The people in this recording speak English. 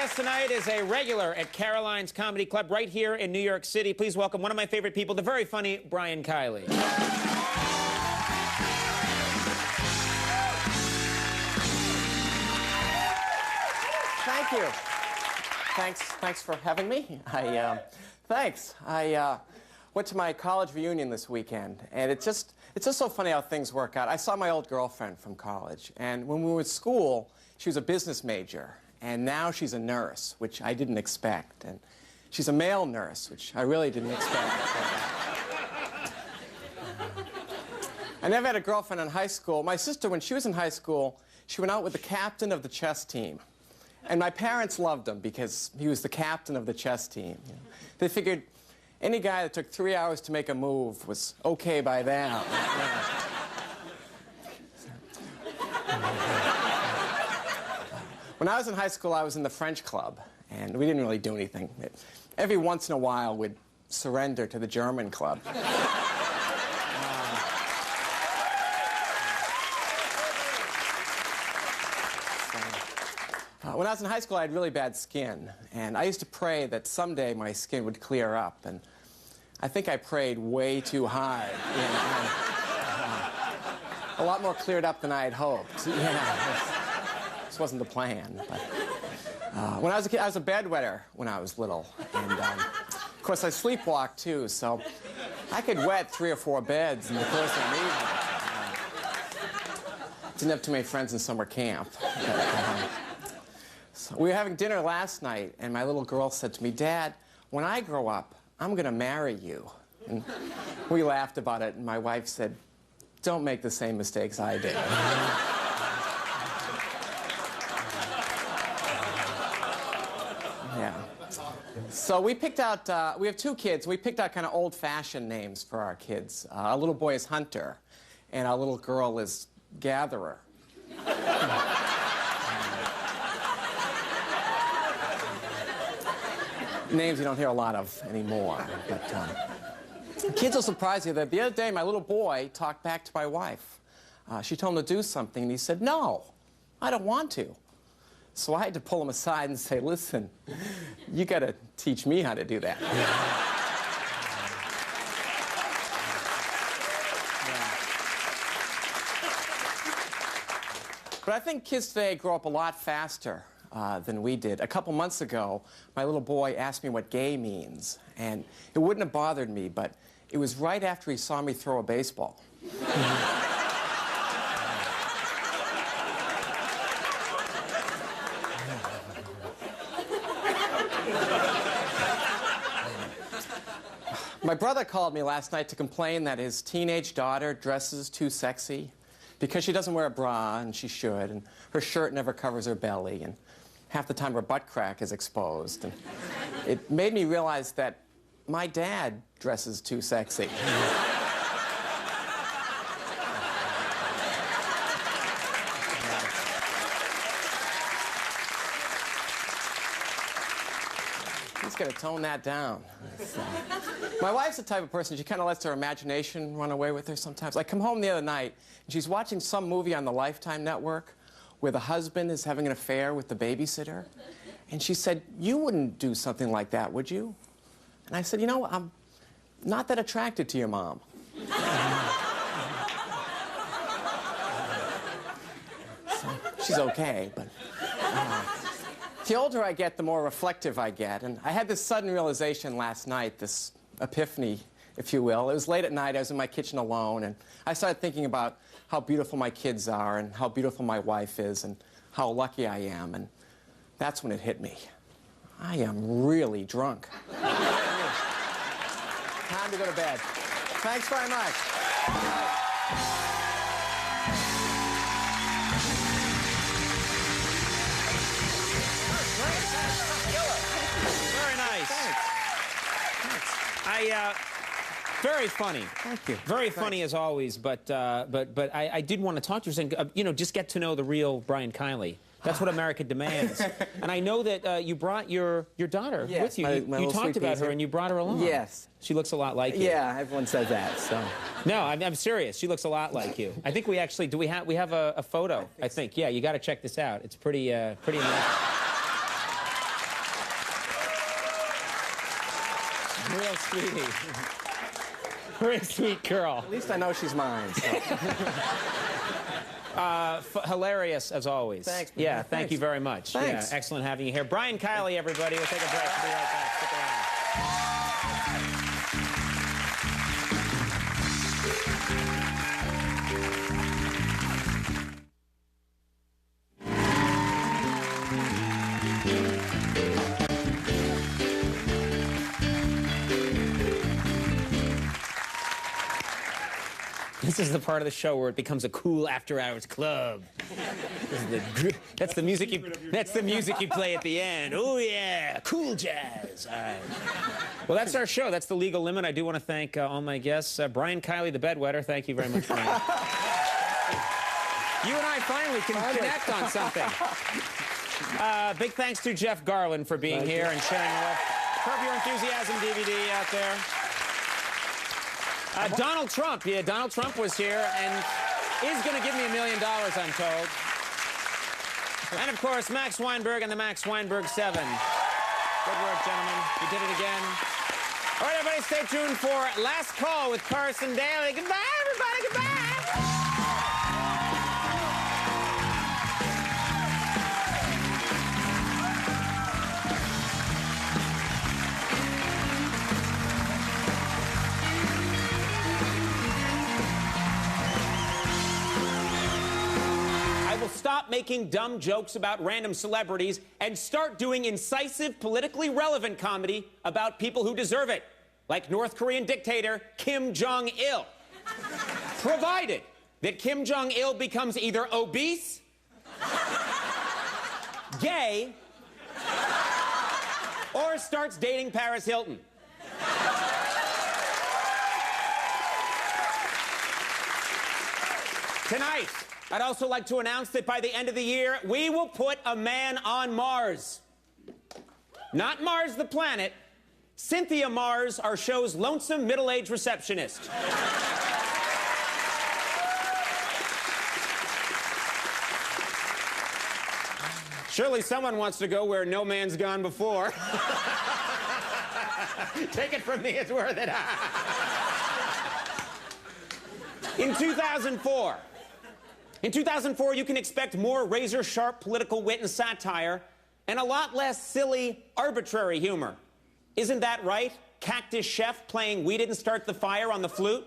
guest tonight is a regular at Caroline's Comedy Club right here in New York City. Please welcome one of my favorite people, the very funny Brian Kiley. Thank you. Thanks for having me. Thanks. I went to my college reunion this weekend, and it's just so funny how things work out. I saw my old girlfriend from college, and when we were at school, she was a business major, and now she's a nurse, which I didn't expect, and she's a male nurse, which I really didn't expect. I never had a girlfriend in high school. My sister, when she was in high school, she went out with the captain of the chess team. And my parents loved him because he was the captain of the chess team. You know. They figured any guy that took 3 hours to make a move was okay by them. When I was in high school, I was in the French club, and we didn't really do anything. Every once in a while, we'd surrender to the German club. When I was in high school, I had really bad skin, and I used to pray that someday my skin would clear up, and I think I prayed way too hard. You know, a lot more cleared up than I had hoped. Yeah, this wasn't the plan. But, when I was a kid, I was a bedwetter when I was little, and of course I sleepwalked too, so I could wet 3 or 4 beds in the course of an evening. Didn't have too many friends in summer camp. So we were having dinner last night, and my little girl said to me, "Dad, when I grow up, I'm going to marry you." And we laughed about it, and my wife said, "Don't make the same mistakes I did." Yeah. So we picked out, we have 2 kids. We picked out kind of old-fashioned names for our kids. Our little boy is Hunter, and our little girl is Gatherer. Names you don't hear a lot of anymore. But kids will surprise you that the other day my little boy talked back to my wife. She told him to do something, and he said, "No, I don't want to." So I had to pull him aside and say, "Listen, you got to teach me how to do that." But I think kids today grow up a lot faster than we did. A couple months ago, my little boy asked me what gay means, and it wouldn't have bothered me, but it was right after he saw me throw a baseball. My brother called me last night to complain that his teenage daughter dresses too sexy because she doesn't wear a bra, and she should, and her shirt never covers her belly, and half the time her butt crack is exposed. And it made me realize that my dad dresses too sexy. He's got to tone that down. My wife's the type of person, she kind of lets her imagination run away with her sometimes. I come home the other night, and she's watching some movie on the Lifetime network where the husband is having an affair with the babysitter. And she said, "You wouldn't do something like that, would you?" And I said, "You know, I'm not that attracted to your mom." So she's okay, but the older I get, the more reflective I get. And I had this sudden realization last night, this epiphany, if you will. It was late at night, I was in my kitchen alone, and I started thinking about how beautiful my kids are and how beautiful my wife is and how lucky I am, and that's when it hit me. I am really drunk. Time to go to bed. Thanks very much. Very nice. Thanks. Very funny. Thank you. Very funny as always, but I did want to talk to you, saying, you know, just get to know the real Brian Kiley. That's what America demands. And I know that you brought your daughter with you. You talked about her, and you brought her along. Yes. She looks a lot like you. Yeah, everyone says that, so. No, I'm serious. She looks a lot like you. I think we actually, we have a photo, I think. Yeah, you got to check this out. It's pretty amazing. sweetie. Very sweet girl. At least I know she's mine. So. Hilarious, as always. Thanks. Yeah, thank you very much. Thanks. Yeah, excellent having you here. Brian Kiley, everybody. We'll take a break. We'll be right back. Stick around. This is the part of the show where it becomes a cool after-hours club. That's the music you play at the end. Oh yeah, cool jazz. All right. Well, that's our show. That's the legal limit. I do want to thank all my guests. Brian Kiley, the bedwetter. Thank you very much, Brian. You and I finally can connect on something. Big thanks to Jeff Garland for being here and sharing the Curb Your Enthusiasm DVD out there. Donald Trump. Yeah, Donald Trump was here and is going to give me $1 million, I'm told. And, of course, Max Weinberg and the Max Weinberg 7. Good work, gentlemen. You did it again. All right, everybody, stay tuned for Last Call with Carson Daly. Goodbye, everybody. Goodbye. Stop making dumb jokes about random celebrities and start doing incisive, politically relevant comedy about people who deserve it, like North Korean dictator Kim Jong-il. Provided that Kim Jong-il becomes either obese, gay, or starts dating Paris Hilton. Tonight, I'd also like to announce that by the end of the year, we will put a man on Mars. Not Mars the planet. Cynthia Mars, our show's lonesome middle-aged receptionist. Surely someone wants to go where no man's gone before. Take it from me, it's worth it. In 2004, you can expect more razor-sharp political wit and satire and a lot less silly, arbitrary humor. Isn't that right? Cactus Chef playing We Didn't Start the Fire on the flute?